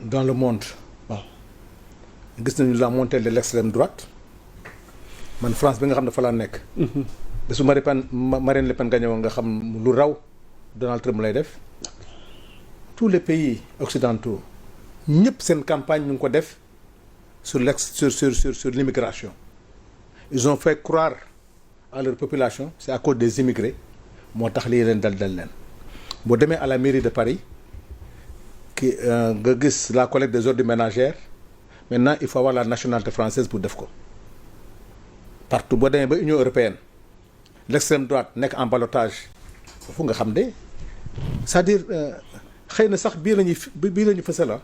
dans le monde waaw gis nañu la montée de l'extrême droite man France bi nga xam ne fa laa nekk. ba su Marine Le Pen gagné woon nga xam lu raw Donald Trump lay def. tous les pays occidentaux ñëpp seen campagne ñu ngi ko def sur l'immigration. Ils ont fait croire à leur population c'est à cause des immigrés moo tax lii leen dal leen boo demee à la mairie de Paris ki nga gis la collecte des ordures ménagères maintenant il faut avoir la nationalité française pour def ko partout boo demee ba Union européenne l'extrême droite nekk en ballottage foofu nga xam de c'est-à-dire xëy na sax bii la ñu fësal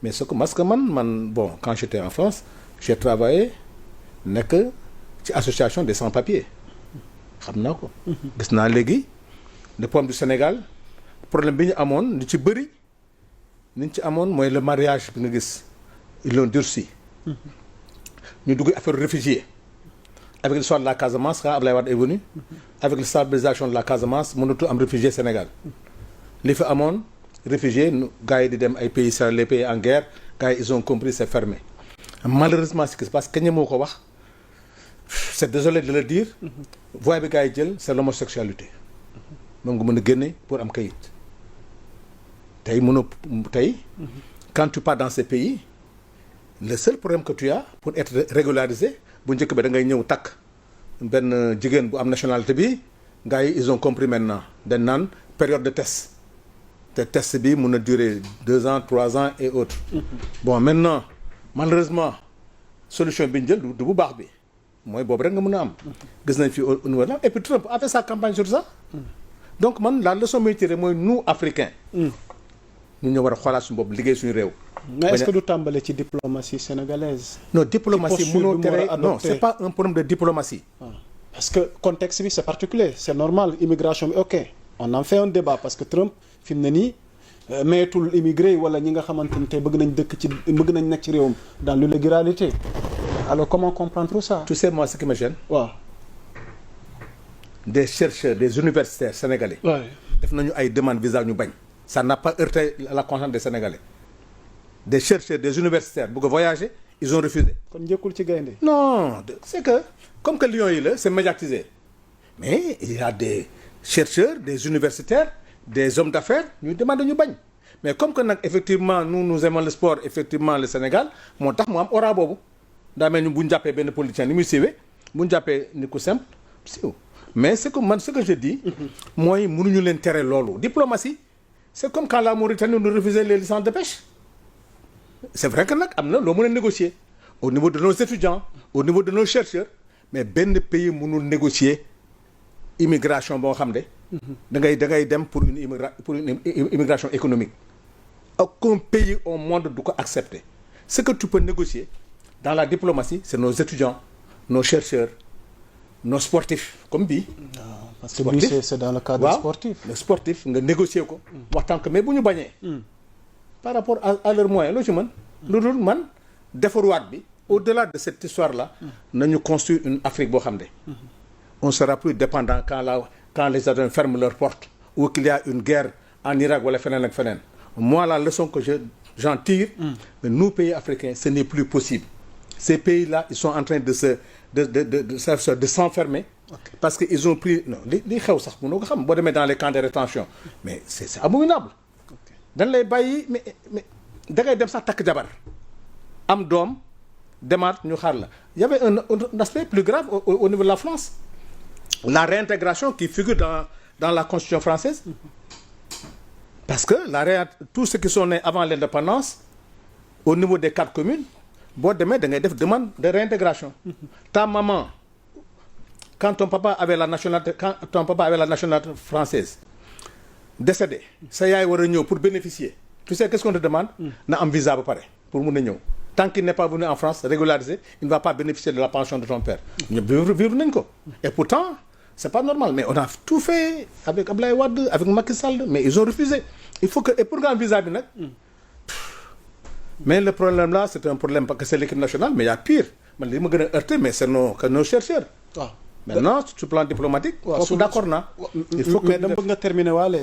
mais ce que parce que man bon quand j'étais en France j'ai travaillé nekk ci association des sans-papiers xam naa ko. gis naa léegi le problème du Sénégal problème bi ñu amoon li ci bëri ni ñu ci amoon mooy le mariage bi nga gis ils l'ont durci ñu dugg affaire réfugiés avec l'histoire de la Casamance quand Abdoulaye Wade est venu avec la stabilisation de la Casamance mënatu am réfugié Sénégal li fi amoon réfugiés gars yi di dem ay pays les pays en guerre gars yi ils ont compris c'est fermé malheureusement ce qui se passe kañ moo ko wax. c'est désolé de le dire voie bi gars yi jël c'est l'homosexualité moom nga mën a génne pour am kayit tey quand tu pars dans ces pays le seul problème que tu as pour être régularisé bu njëkk ba da ngay ñëw takk benn jigéen bu am nationalité bi gars yi ils ont compris maintenant dañ naan période de test te test bi mun a durer 2 ans 3 ans et autres bon maintenant malheureusement solution bi ñu jël du bu baax bi mooy boobu rek nga mën a am gis nañ fi au niveau là et puis Trump a fait sa campagne sur ça donc man la leçon muy tiré mooy nous africains ñu ñëw war a xoolaat suñu bopp liggéey suñu réew mais est-ce que du tàmbale ci diplomatie sénégalaise non diplomatie mënoo tere non c'est pas un problème de diplomatie parce que contexte bi c'est particulier c'est normal immigration bi ok on en fait un débat parce que Trump fi mu ne nii mayetul immigré wala ñi nga xamante ni tey bëgg nañ nekk ci réewam dans l'illégalité alors comment comprendre tout ça. Tu sais moi ce qui me gêne. waaw. des chercheurs des universitaires sénégalais. def nañu ay demande visa ñu bañ. ça n'a pas heurté la conscience des Sénégalais. des chercheurs des universitaires bëgg a voyager ils ont refusé. kon njëkkul ci gaynde. non c'est que comme que Lions yi la c'est médiatisé mais il y a des chercheurs des universitaires des hommes d'affaires ñu demandé ñu bañ mais comme que nag effectivement nous aimons le sport effectivement le Sénégal moo tax mu am aura boobu. daa mel ni bu ñu jàppee benn politicien ni muy siiwee bu ñu jàppee ni ku simple siiw mais ce que je dis mooy mënuñu leen tere loolu diplomatie c'est comme quand la Mauritanie nous refusait les licences de pêche c'est vrai que nag am na loo mën a négocier au niveau de nos étudiants au niveau de nos chercheurs mais benn pays mënul négocier immigration boo xam ne da ngay dem pour une immigration économique aucun pays au monde du ko accepter ce que tu peux négocier dans la diplomatie c'est nos étudiants nos chercheurs nos sportifs comme bii. parce que bii c'est dans le cadre sportif. le sportif nga négocier ko. waxtaan ko mais bu ñu bañee. par rapport à leurs moyens loo ci mën. lu dul man defaruwaat bi au-delà de cette histoire là. nañu construire une Afrique boo xam ne. on sera plus dépendant quand les États-Unis ferment leurs portes ou qu'il y a une guerre en Irak wala feneen ak feneen moi la leçon que j'en tire. mais nous pays africains ce n'est plus possible. Ces pays-là ils sont en train de s'enfermer parce que ils ont pris non li xew sax mënoo ko xam boo demee dans les camps de rétention mais c'est abominable dañ lay bàyyi mais da ngay dem sax takk jabar am doom demaat ñu xaar la il y avait un aspect plus grave au niveau de la France la réintégration qui figure dans la constitution française parce que tous ceux qui sont nés avant l'indépendance au niveau des 4 communes boo demee da ngay def demande de réintégration ta maman quand ton papa avait la nationalité française décédé sa yaay war a ñëw pour bénéficier tu sais qu'est-ce qu'on te demande na am visa ba pare pour mun a ñëw tant qu'il n'est pas venu en France régularisé il ne va pas bénéficier de la pension de ton père ñëpp vivre nañ ko et pourtant c'est pas normal mais on a tout fait avec Abdoulaye Wade avec Macky Sall mais ils ont refusé il faut que et pour nga am visa bi nag mais le problème là c'est un problème parce que c'est l'équipe nationale mais il y a pire man li ma gën a heurté mais c'est nos chercheurs maintenant sur le plan diplomatique. waaw foofu d'accord naa. il faut que mais dama bëgg nga terminer waale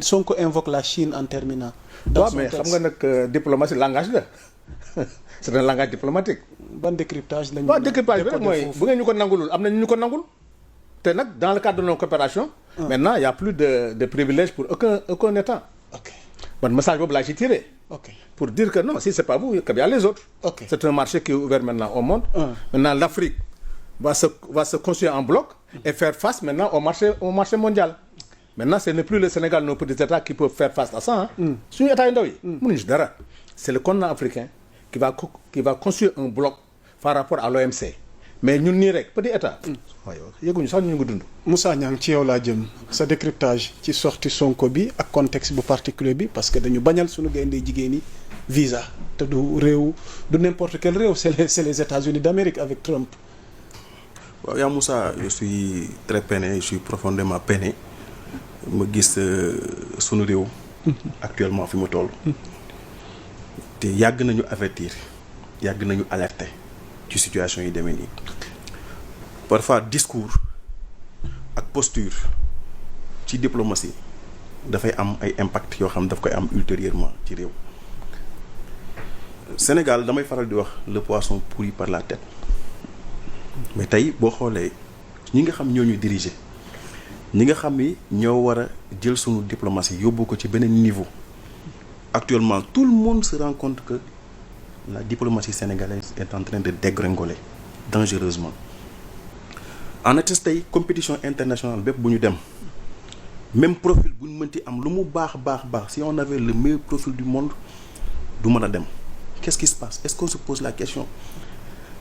Sonko invoque la Chine en terminant. waaw mais xam nga nag diplomatie langage la c'est un langage diplomatique. ban décryptage lañu. waaw décryptage bi rek mooy bu ngeen ñu ko nangulul am na ñu ko nangul. te nag dans le cadre de nos coopérations. maintenant il y a plus de privilèges pour aucun État. ok man message boobu laa ci tiré. ok pour dire que non si c'est pas vous qu'il y a les autres. ok c'est un marché qui est ouvert maintenant au monde. Maintenant l'Afrique va se construire en bloc. et faire face maintenant au marché mondial. maintenant ce n'est plus le Sénégal nos petits États qui peuvent faire face à ça ah. suñu État yu ndaw yi. mënuñu si dara. c'est le continent africain qui va construire un bloc par rapport à l'OMC. mais ñun nii rek petit État. waaye yëguñu sax ñu ngi dund. Moussa Niang ci yow laa jëm sa décryptage ci sortie Sonko bi ak contexte bu particulier bi parce que dañu bañal suñu gaynde jigéen ñi visa te du réew du n'importe quel réew c'est les États-Unis d'Amérique avec Trump. waaw yaa Moussa je suis très peiné je suis profondément peiné ma gis sunu réew. actuellement fi mu toll. te yàgg nañu avertir yàgg nañu alerter ci situation yi demee nii parfois discours ak posture ci diplomatie dafay am ay impact yoo xam daf koy am ultérieurement ci réew. Sénégal damay faral di wax le poisson pourri par la tête mais tey boo xoolee ñi nga xam ñoo ñu diriger ñi nga xam ni ñoo war a jël sunu diplomatie yóbbu ko ci beneen niveau actuellement tout le monde se rend compte que la diplomatie sénégalaise est en train de dégringoler dangereusement en atteste tey compétition internationale bépp bu ñu dem même profil bu ñu mënti am lu mu baax si on avait le meilleur profil du monde du mën a dem qu'est-ce qui se passe est-ce qu'on se pose la question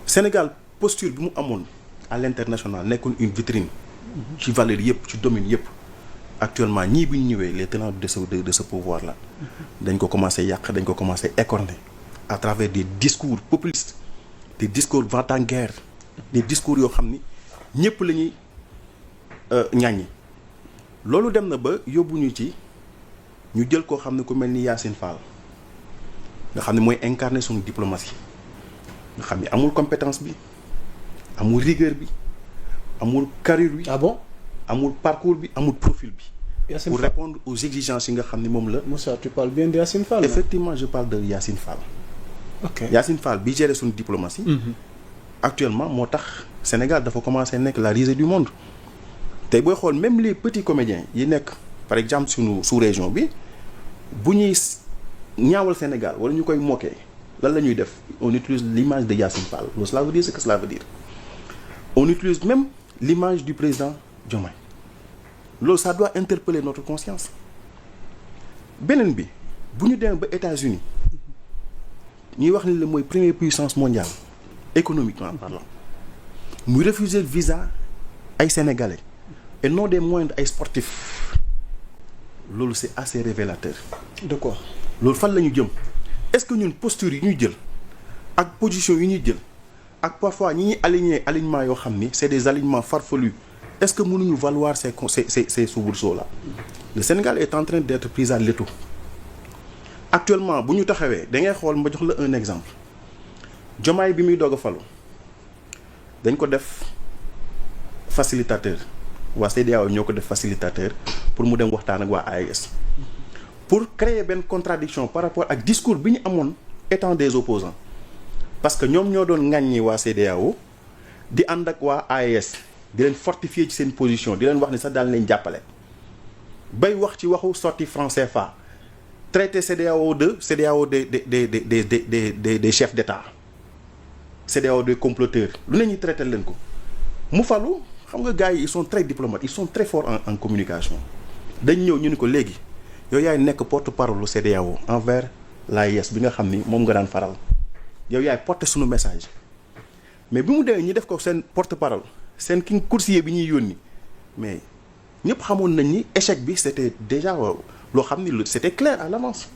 Sénégal posture bi mu amoon à l'international nekkoon une vitrine ci valeur yëpp ci domaine yëpp actuellement ñii bi ñu ñëwee les tenants de ce pouvoir là dañ ko commencé yàq dañ ko commencé écorner à travers des discours populistes des discours va-t-en-guerre des discours yoo xam ni ñëpp la ñuy ñàññi loolu dem na ba yóbbuñu ci ñu jël koo xam ne ku mel ni Yacine Fall nga xam ne mooy incarner suñu diplomatie nga xam ne amul compétence bi amul rigueur bi amul carrure bi. ah bon amul parcours bi amul profil bi. Yacine pour Fall répondre aux exigences yi nga xam ne moom la. Moussa tu parles bien de Yacine Fall. effectivement je parle de Yacine Fall. ok Yacine Fall bi gérer suñu diplomatie. actuellement moo tax Sénégal dafa commencé nekk la risée du monde. tey booy xool même les petits comédiens yi nekk par exemple suñu sous-région bi bu ñuy ñaawal Sénégal wala ñu koy moquer lan la ñuy def on utilise l'image de Yacine Fall loolu cela veut dire ce que cela veut dire on utilise même l'image du président Diomaye loolu ça doit interpeller notre conscience beneen bi bu ñu demee ba États-Unis ñuy wax ni la mooy première puissance mondiale économiquement parlant muy refuser visa ay Sénégalais et non des moindres ay sportifs loolu c'est assez révélateur. de quoi. loolu fan la ñu jëm est-ce que ñun posture yi ñuy jël ak position yi ñuy jël ak parfois ñi ñuy alignement yoo xam ni c'est des alignements farfelus est-ce que mënuñu valoir ces soubresauts là. Le Sénégal est en train d'être pris à l'étau actuellement bu ñu taxawee da ngay xool ma jox la un exemple Diomaye bi muy doog a falu dañ ko def facilitateur waa CEDEAO ñoo ko def facilitateur pour mu dem waxtaan ak waa AES pour créer benn contradiction par rapport ak discours bi ñu amoon étant des opposants parce que ñoom ñoo doon ŋàññi waa CEDEAO di ànd ak waa AES di leen fortifier ci seen position di leen wax ni sax daal leen jàppale bay wax ci waxu sortie franc CFA traité CEDEAO des chefs d'État CEDEAO des comploteurs lu ne ñuy traité leen ko mu falu xam nga gars yi ils sont très diplomates ils sont très forts en communication dañ ñëw ñu ni ko léegi yow yaay nekk porte-parole lu CEDEAO envers l'AES bi nga xam ni moom nga daan faral yow yaay porter suñu message mais bi mu demee ñu def ko seen porte-parole seen king coursier bi ñuy yónni mais ñëpp xamoon nañ ni échec bi c'était déjà loo xam ni c'était clair à l'avance